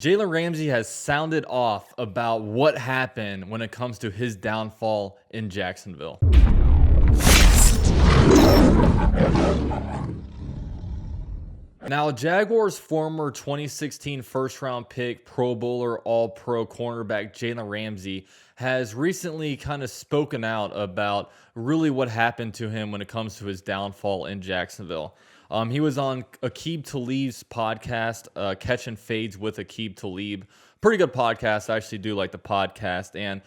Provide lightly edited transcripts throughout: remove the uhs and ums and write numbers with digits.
Jalen Ramsey has sounded off about what happened when it comes to his downfall in Jacksonville. Now, Jaguars' former 2016 first-round pick, Pro Bowler, All-Pro cornerback Jalen Ramsey has recently kind of spoken out about really what happened to him when it comes to his downfall in Jacksonville. He was on Aqib Talib's podcast, Catch and Fades with Aqib Talib. Pretty good podcast. I actually do like the podcast. And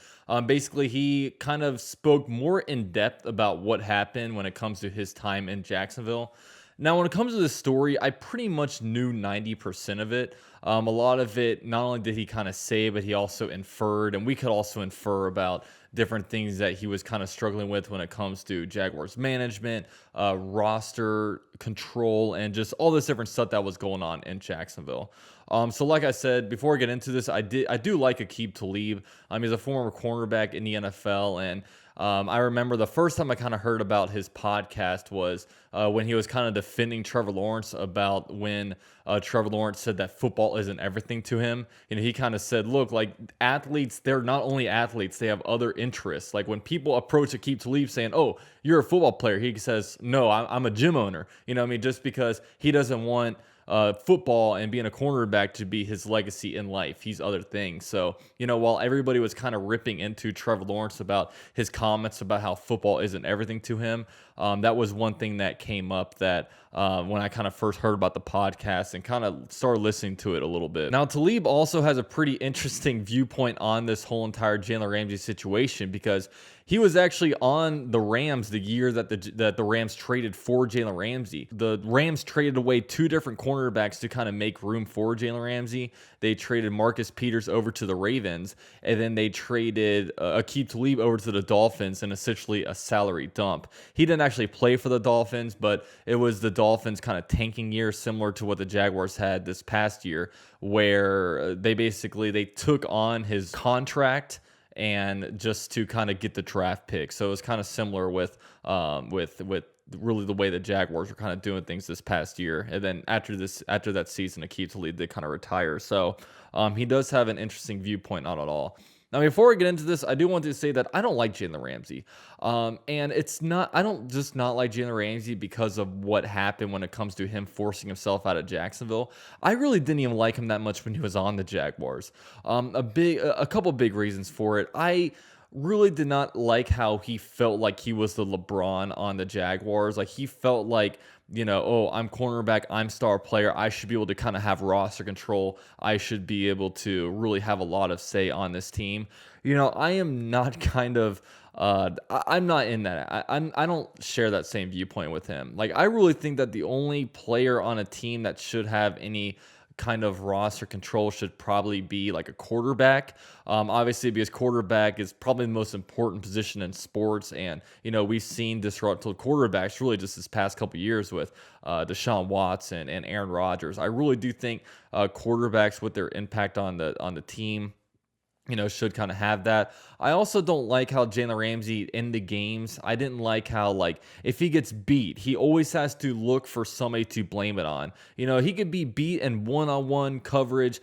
basically, he kind of spoke more in depth about what happened when it comes to his time in Jacksonville. Now, when it comes to this story, I pretty much knew 90% of it. A lot of it, not only did he kind of say, but he also inferred, and we could also infer about different things that he was kind of struggling with when it comes to Jaguars management, roster control, and just all this different stuff that was going on in Jacksonville. So like I said, before I get into this, I do like Aqib Talib. He's a former cornerback in the NFL, and I remember the first time I kind of heard about his podcast was when he was kind of defending Trevor Lawrence about when Trevor Lawrence said that football isn't everything to him. He kind of said, look, like athletes, they're not only athletes, they have other interests. Like when people approach Aqib Talib saying, oh, you're a football player, he says, no, I'm a gym owner. Just because he doesn't want football and being a cornerback to be his legacy in life. He's other things. So, while everybody was kind of ripping into Trevor Lawrence about his comments about how football isn't everything to him, that was one thing that came up that when I kind of first heard about the podcast and kind of started listening to it a little bit. Now, Talib also has a pretty interesting viewpoint on this whole entire Jalen Ramsey situation because he was actually on the Rams the year that the Rams traded for Jalen Ramsey. The Rams traded away two different cornerbacks to kind of make room for Jalen Ramsey. They traded Marcus Peters over to the Ravens, and then they traded Aqib Talib over to the Dolphins in essentially a salary dump. He didn't actually play for the Dolphins, but it was the Dolphins' kind of tanking year, similar to what the Jaguars had this past year, where they took on his contract and just to kind of get the draft pick. So it was kind of similar with really the way the Jaguars were kind of doing things this past year. And then after that season, Aqib Talib did kind of retire. So he does have an interesting viewpoint on it all. Now, before we get into this, I do want to say that I don't like Jalen Ramsey. And I don't just not like Jalen Ramsey because of what happened when it comes to him forcing himself out of Jacksonville. I really didn't even like him that much when he was on the Jaguars. A couple big reasons for it. I really did not like how he felt like he was the LeBron on the Jaguars. Like he felt like, oh, I'm cornerback, I'm star player. I should be able to kind of have roster control. I should be able to really have a lot of say on this team. I am not I'm not in that. I don't share that same viewpoint with him. Like, I really think that the only player on a team that should have any kind of roster control should probably be like a quarterback. Obviously, because quarterback is probably the most important position in sports. And, we've seen disruptive quarterbacks really just this past couple of years with Deshaun Watson and Aaron Rodgers. I really do think quarterbacks with their impact on the team should kind of have that. I also don't like how Jalen Ramsey in the games, I didn't like how, like, if he gets beat, he always has to look for somebody to blame it on. He could be beat in one-on-one coverage,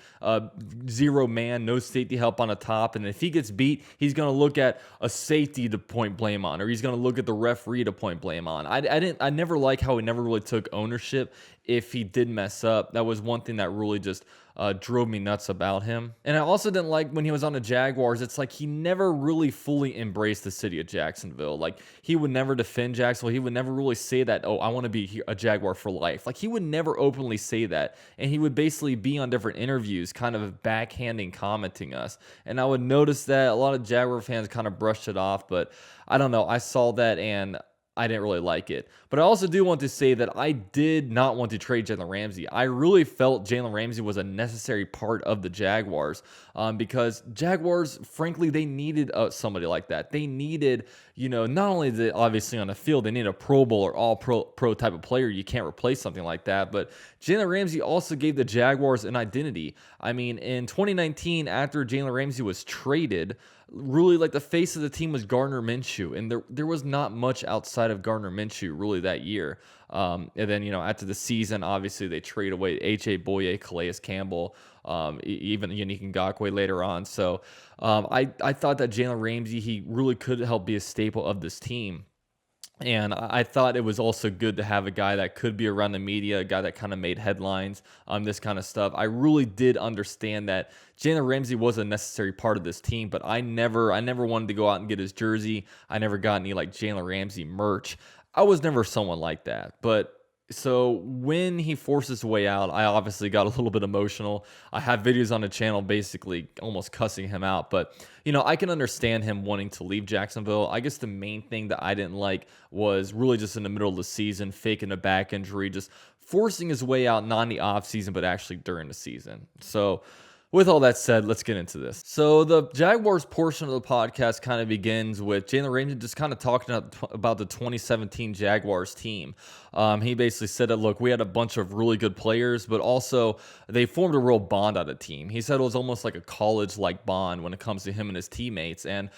zero man, no safety help on the top, and if he gets beat, he's going to look at a safety to point blame on, or he's going to look at the referee to point blame on. I never like how he never really took ownership if he did mess up. That was one thing that really just drove me nuts about him. And I also didn't like when he was on the Jaguars, it's like he never really fully embraced the city of Jacksonville. Like, he would never defend Jacksonville. He would never really say that, oh, I want to be a Jaguar for life. Like, he would never openly say that. And he would basically be on different interviews kind of backhanding commenting us. And I would notice that a lot of Jaguar fans kind of brushed it off, but I don't know. I saw that and I didn't really like it. But I also do want to say that I did not want to trade Jalen Ramsey. I really felt Jalen Ramsey was a necessary part of the Jaguars because Jaguars, frankly, they needed somebody like that. They needed, not only obviously on the field, they need a Pro Bowl or all-pro type of player. You can't replace something like that. But Jalen Ramsey also gave the Jaguars an identity. I mean, in 2019, after Jalen Ramsey was traded, really, like, the face of the team was Gardner Minshew, and there was not much outside of Gardner Minshew really that year. And then, after the season, obviously they trade away H.A. Boye, Calais Campbell. even Yannick Ngakoue later on. So I thought that Jalen Ramsey, he really could help be a staple of this team. And I thought it was also good to have a guy that could be around the media, a guy that kind of made headlines, this kind of stuff. I really did understand that Jalen Ramsey was a necessary part of this team, but I never wanted to go out and get his jersey. I never got any like Jalen Ramsey merch. I was never someone like that. But so when he forced his way out, I obviously got a little bit emotional. I have videos on the channel basically almost cussing him out, but I can understand him wanting to leave Jacksonville. I guess the main thing that I didn't like was really just in the middle of the season, faking a back injury, just forcing his way out, not in the off season, but actually during the season. So with all that said, let's get into this. So the Jaguars portion of the podcast kind of begins with Jalen Ramsey just kind of talking about the 2017 Jaguars team. He basically said that, look, we had a bunch of really good players, but also they formed a real bond on the team. He said it was almost like a college-like bond when it comes to him and his teammates. And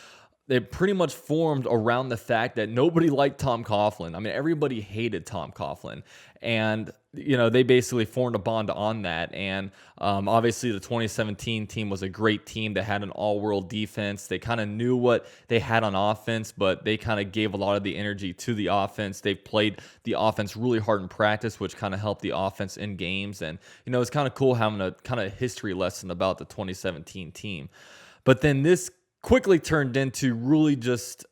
they pretty much formed around the fact that nobody liked Tom Coughlin. I mean, everybody hated Tom Coughlin. And, they basically formed a bond on that. And obviously the 2017 team was a great team that had an all-world defense. They kind of knew what they had on offense, but they kind of gave a lot of the energy to the offense. They played the offense really hard in practice, which kind of helped the offense in games. And, it's kind of cool having a kind of history lesson about the 2017 team. But then this quickly turned into really just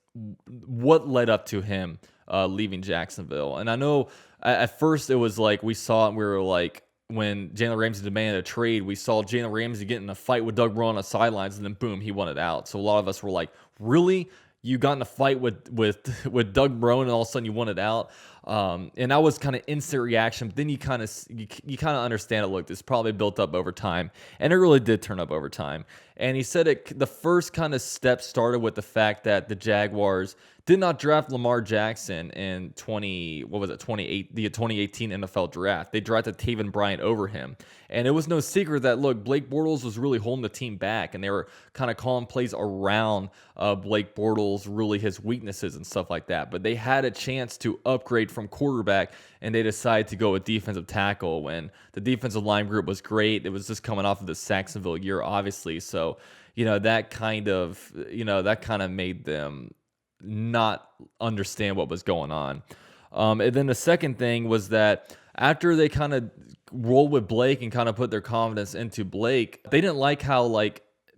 what led up to him leaving Jacksonville. And I know at first it was like we saw it and we were like, when Jalen Ramsey demanded a trade, we saw Jalen Ramsey get in a fight with Doug Rowe on the sidelines, and then boom, he wanted out. So a lot of us were like, really? You got in a fight with Doug Rowe and all of a sudden you wanted out? And that was kind of instant reaction. But then you kind of understand it. Look, this probably built up over time, and it really did turn up over time. And he said the first kind of step started with the fact that the Jaguars did not draft Lamar Jackson in the 2018 NFL draft. They drafted Taven Bryan over him. And it was no secret that, look, Blake Bortles was really holding the team back, and they were kind of calling plays around Blake Bortles, really his weaknesses and stuff like that. But they had a chance to upgrade from quarterback, and they decided to go with defensive tackle when the defensive line group was great. It was just coming off of the Jacksonville year, obviously. So, that kind of made them not understand what was going on. And then the second thing was that after they kind of rolled with Blake and kind of put their confidence into Blake, they didn't like how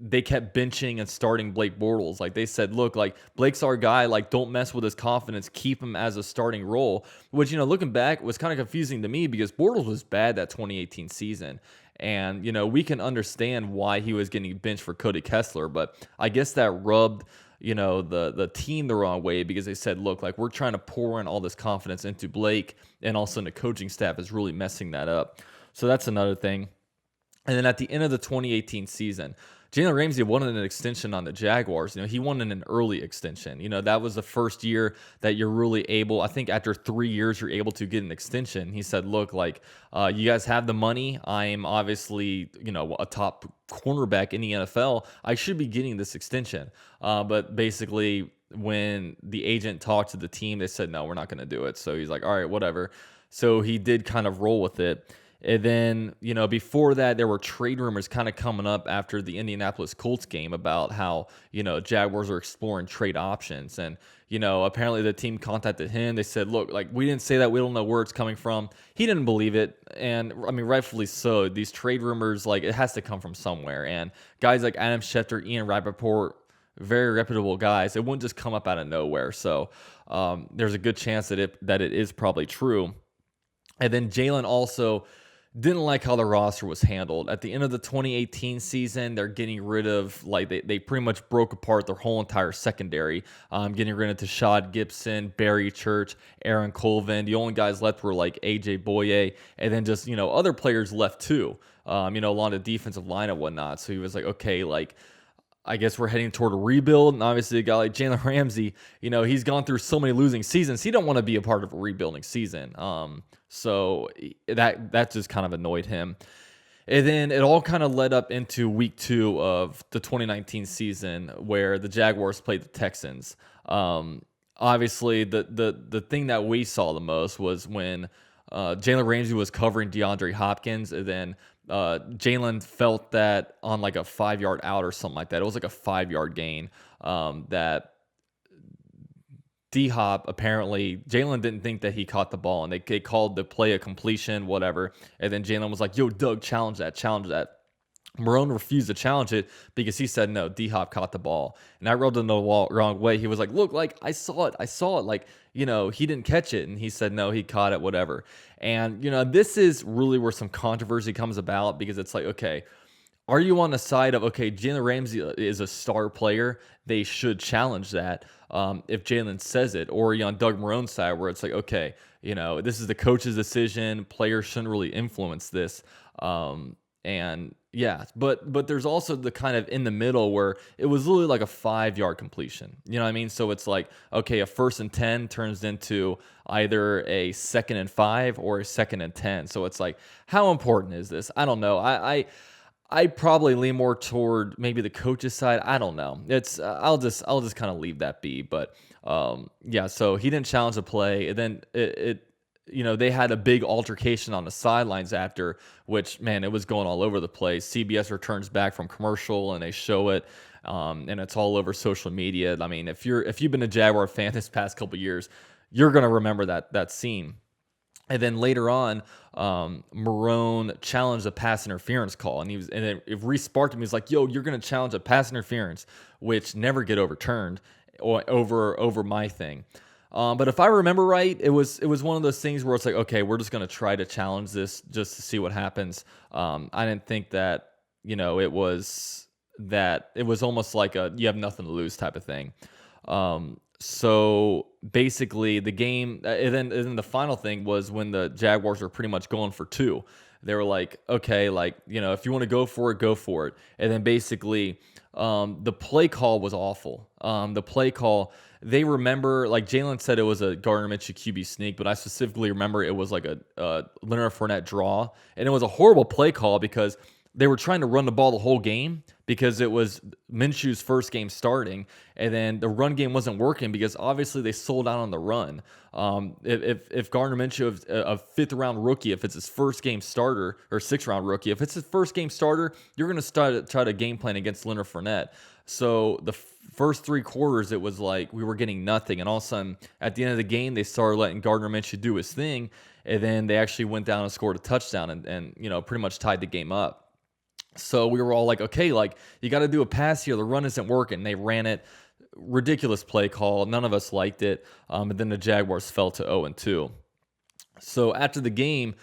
they kept benching and starting Blake Bortles. Like they said, look, like Blake's our guy. Like don't mess with his confidence. Keep him as a starting role. Which looking back was kind of confusing to me because Bortles was bad that 2018 season. And, we can understand why he was getting benched for Cody Kessler, but I guess that rubbed the team the wrong way because they said, look, like we're trying to pour in all this confidence into Blake, and also the coaching staff is really messing that up. So that's another thing. And then at the end of the 2018 season, Jalen Ramsey wanted an extension on the Jaguars. He wanted an early extension. That was the first year that you're really able, I think after 3 years, you're able to get an extension. He said, look, like you guys have the money. I'm obviously, a top cornerback in the NFL. I should be getting this extension. But basically when the agent talked to the team, they said, no, we're not going to do it. So he's like, all right, whatever. So he did kind of roll with it. And then, before that, there were trade rumors kind of coming up after the Indianapolis Colts game about how, Jaguars are exploring trade options. And, apparently the team contacted him. They said, look, like, we didn't say that. We don't know where it's coming from. He didn't believe it. And, I mean, rightfully so. These trade rumors, like, it has to come from somewhere. And guys like Adam Schefter, Ian Rappaport, very reputable guys, it wouldn't just come up out of nowhere. So there's a good chance that it is probably true. And then Jalen also didn't like how the roster was handled. At the end of the 2018 season, they're getting rid of, like, they pretty much broke apart their whole entire secondary, getting rid of Tashad Gibson, Barry Church, Aaron Colvin. The only guys left were, like, A.J. Boye, and then just, other players left too, along the defensive line and whatnot. So he was like, okay, like, I guess we're heading toward a rebuild. And obviously a guy like Jalen Ramsey, he's gone through so many losing seasons. He don't want to be a part of a rebuilding season. So that just kind of annoyed him. And then it all kind of led up into week 2 of the 2019 season where the Jaguars played the Texans. Obviously the thing that we saw the most was when Jalen Ramsey was covering DeAndre Hopkins, and then Jalen felt that on like a 5 yard out or something like that. It was like a 5 yard gain that D Hop apparently Jalen didn't think that he caught the ball, and they called the play a completion, whatever. And then Jalen was like, "Yo, Doug, challenge that, challenge that." Marone refused to challenge it because he said no. D Hop caught the ball, and I rubbed him the wrong way. He was like, "Look, like I saw it. Like he didn't catch it." And he said no, he caught it, whatever. And this is really where some controversy comes about because it's like, okay, are you on the side of, okay, Jalen Ramsey is a star player, they should challenge that if Jalen says it? Or are you on Doug Marone's side where it's like, okay, this is the coach's decision, players shouldn't really influence this. And yeah, but there's also the kind of in the middle where it was literally like a 5 yard completion. You know what I mean? So it's like, okay, a 1st and 10 turns into either a 2nd and 5 or a 2nd and 10. So it's like, how important is this? I don't know. I probably lean more toward maybe the coach's side. I don't know. It's I'll just kind of leave that be. But yeah, so he didn't challenge the play, and then they had a big altercation on the sidelines after, which, man, it was going all over the place. CBS returns back from commercial and they show it, and it's all over social media. I mean, if you've been a Jaguar fan this past couple years, you're gonna remember that scene. And then later on, Marone challenged a pass interference call, and it re-sparked him. He was like, "Yo, you're gonna challenge a pass interference," which never get overturned or over my thing. But if I remember right, it was one of those things where it's like, okay, we're just gonna try to challenge this just to see what happens. I didn't think that it was almost like a you have nothing to lose type of thing. So basically, the game, and then the final thing was when the Jaguars were pretty much going for two. They were like, okay, like, if you want to go for it, go for it. And then basically, the play call was awful. The play call, they remember, like Jalen said, it was a Gardner Minshew QB sneak, but I specifically remember it was like a Leonard Fournette draw, and it was a horrible play call because they were trying to run the ball the whole game because it was Minshew's first game starting, and then the run game wasn't working because obviously they sold out on the run. If Gardner Minshew, a 5th-round rookie, if it's his first game starter, or 6th-round rookie, if it's his first game starter, you're going to try to game plan against Leonard Fournette. So the first 3 quarters, it was like we were getting nothing, and all of a sudden, at the end of the game, they started letting Gardner Minshew do his thing, and then they actually went down and scored a touchdown and pretty much tied the game up. So we were all like, okay, like you got to do a pass here. The run isn't working. They ran it. Ridiculous play call. None of us liked it. And then the Jaguars fell to 0-2. So after the game,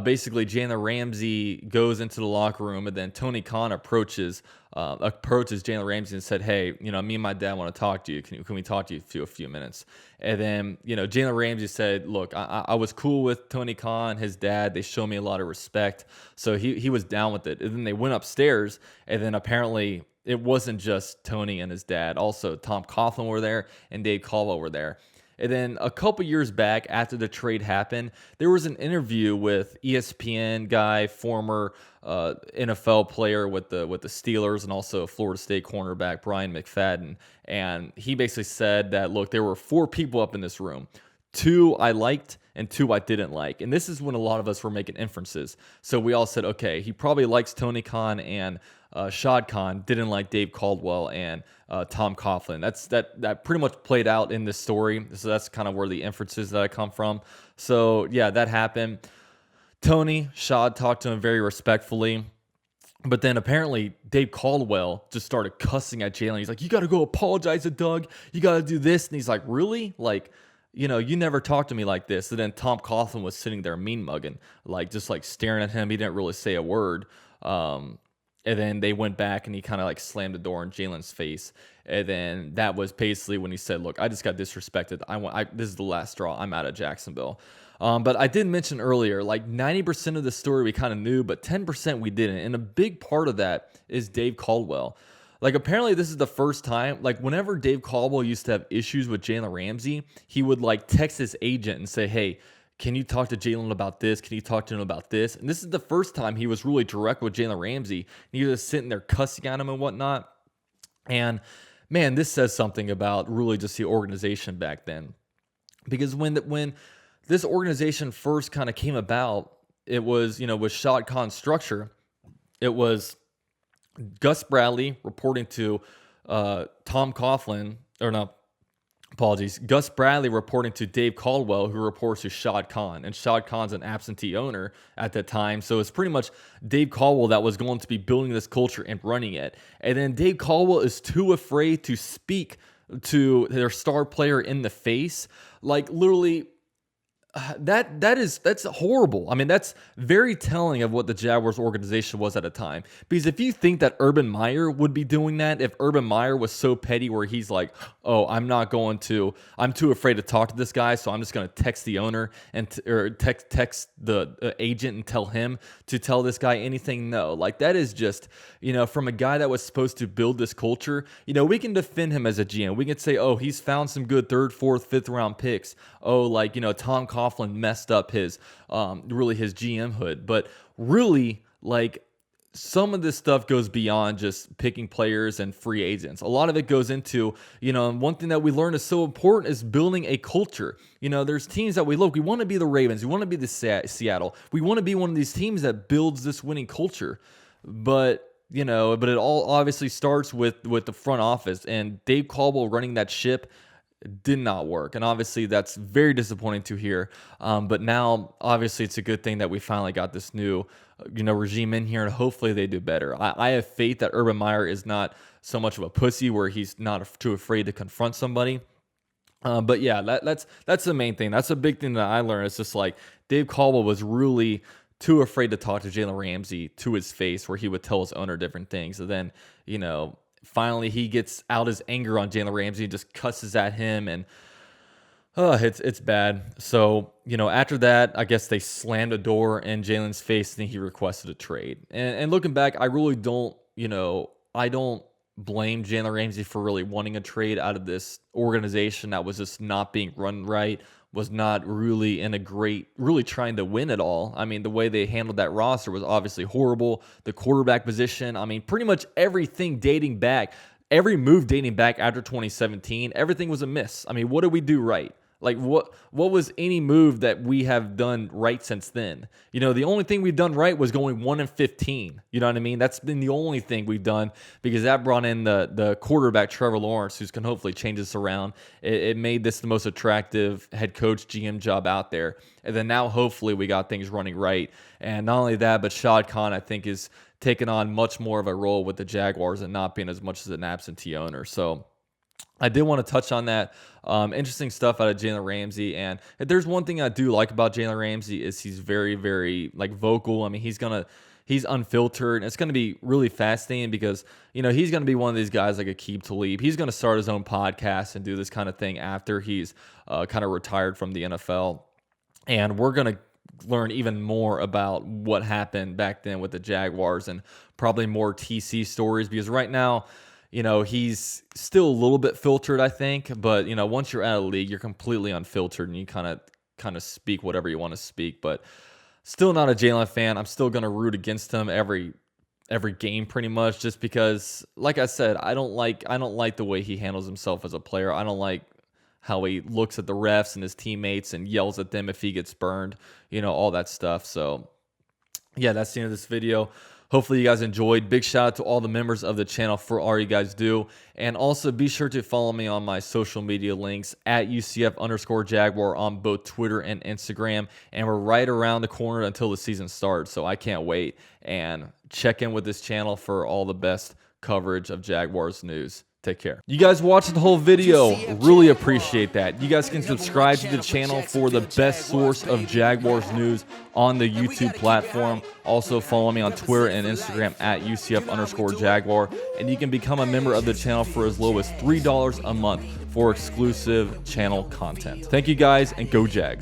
basically Jalen Ramsey goes into the locker room, and then Tony Khan approaches Jalen Ramsey and said, "Hey, me and my dad want to talk to you. Can we talk to you for a few minutes?" And then Jalen Ramsey said, "Look, I was cool with Tony Khan, his dad. They show me a lot of respect, so he was down with it." And then they went upstairs, and then apparently it wasn't just Tony and his dad. Also, Tom Coughlin were there and Dave Caldwell were there. And then a couple years back, after the trade happened, there was an interview with ESPN guy, former NFL player with the Steelers, and also Florida State cornerback Brian McFadden. And he basically said that, look, there were 4 people up in this room. 2 I liked and 2 I didn't like. And this is when a lot of us were making inferences. So we all said, okay, he probably likes Tony Khan and Shad Khan, didn't like Dave Caldwell and Tom Coughlin. That pretty much played out in this story. So that's kind of where the inferences that I come from. So yeah, that happened. Tony, Shad talked to him very respectfully. But then apparently Dave Caldwell just started cussing at Jalen. He's like, "You got to go apologize to Doug. You got to do this." And he's like, "Really? Like, you never talked to me like this." And then Tom Coughlin was sitting there mean mugging, like just like staring at him. He didn't really say a word. And then they went back and he kind of like slammed the door in Jalen's face. And then that was basically when he said, "Look, I just got disrespected. This is the last straw. I'm out of Jacksonville." But I did mention earlier, like 90% of the story we kind of knew, but 10% we didn't. And a big part of that is Dave Caldwell. Like apparently this is the first time, like whenever Dave Caldwell used to have issues with Jalen Ramsey, he would like text his agent and say, "Hey, can you talk to Jalen about this? Can you talk to him about this?" And this is the first time he was really direct with Jalen Ramsey. He was just sitting there cussing at him and whatnot. And man, this says something about really just the organization back then. Because when this organization first kind of came about, it was, with Shad Khan's structure, it was Gus Bradley reporting to Tom Coughlin, or no, apologies, Gus Bradley reporting to Dave Caldwell, who reports to Shad Khan. And Shad Khan's an absentee owner at that time. So it's pretty much Dave Caldwell that was going to be building this culture and running it. And then Dave Caldwell is too afraid to speak to their star player in the face. Like, literally, that's horrible. I mean, that's very telling of what the Jaguars organization was at a time. Because if you think that Urban Meyer would be doing that, if Urban Meyer was so petty where he's like, oh, I'm too afraid to talk to this guy, so I'm just going to text the owner or text the agent and tell him to tell this guy anything. No, like, that is just, from a guy that was supposed to build this culture, we can defend him as a GM. We can say, oh, he's found some good 3rd, 4th, 5th round picks. Oh, like, Tom Coughlin messed up his GM hood. But really, like, some of this stuff goes beyond just picking players and free agents. A lot of it goes into, and one thing that we learned is so important is building a culture. There's teams that we look, we want to be the Ravens, we want to be the Seattle, we want to be one of these teams that builds this winning culture. But it all obviously starts with the front office, and Dave Caldwell running that ship did not work. And obviously that's very disappointing to hear. But now, obviously, it's a good thing that we finally got this new, regime in here, and hopefully they do better. I have faith that Urban Meyer is not so much of a pussy where he's not too afraid to confront somebody. But yeah, that's the main thing. That's a big thing that I learned. It's just like Dave Caldwell was really too afraid to talk to Jalen Ramsey to his face, where he would tell his owner different things. And then, finally he gets out his anger on Jalen Ramsey and just cusses at him, and it's bad. So, after that, I guess they slammed a door in Jalen's face, and he requested a trade. And looking back, I really don't, I don't blame Jalen Ramsey for really wanting a trade out of this organization that was just not being run right, was not really really trying to win at all. I mean, the way they handled that roster was obviously horrible. The quarterback position, I mean, pretty much everything dating back, every move dating back after 2017, everything was a miss. I mean, what did we do right? Like, what was any move that we have done right since then? The only thing we've done right was going 1-15. You know what I mean? That's been the only thing we've done, because that brought in the quarterback, Trevor Lawrence, who's can hopefully change this around. It made this the most attractive head coach GM job out there. And then now, hopefully, we got things running right. And not only that, but Shad Khan, I think, is taking on much more of a role with the Jaguars and not being as much as an absentee owner. So I did want to touch on that. Interesting stuff out of Jalen Ramsey. And if there's one thing I do like about Jalen Ramsey is he's very, very vocal. I mean, he's unfiltered, and it's going to be really fascinating because, he's going to be one of these guys like Aqib Talib. He's going to start his own podcast and do this kind of thing after he's kind of retired from the NFL. And we're going to learn even more about what happened back then with the Jaguars, and probably more TC stories, because right now, he's still a little bit filtered, I think. But, once you're out of the league, you're completely unfiltered, and you kind of speak whatever you want to speak. But still not a Jalen fan. I'm still going to root against him every game pretty much, just because, like I said, I don't like the way he handles himself as a player. I don't like how he looks at the refs and his teammates and yells at them if he gets burned, all that stuff. So, yeah, that's the end of this video. Hopefully you guys enjoyed. Big shout out to all the members of the channel for all you guys do. And also be sure to follow me on my social media links at UCF_Jaguar on both Twitter and Instagram. And we're right around the corner until the season starts, so I can't wait. And check in with this channel for all the best coverage of Jaguars news. Take care. You guys watched the whole video. Really appreciate that. You guys can subscribe to the channel for the best source of Jaguars news on the YouTube platform. Also follow me on Twitter and Instagram at UCF_Jaguar. And you can become a member of the channel for as low as $3 a month for exclusive channel content. Thank you guys, and go Jags.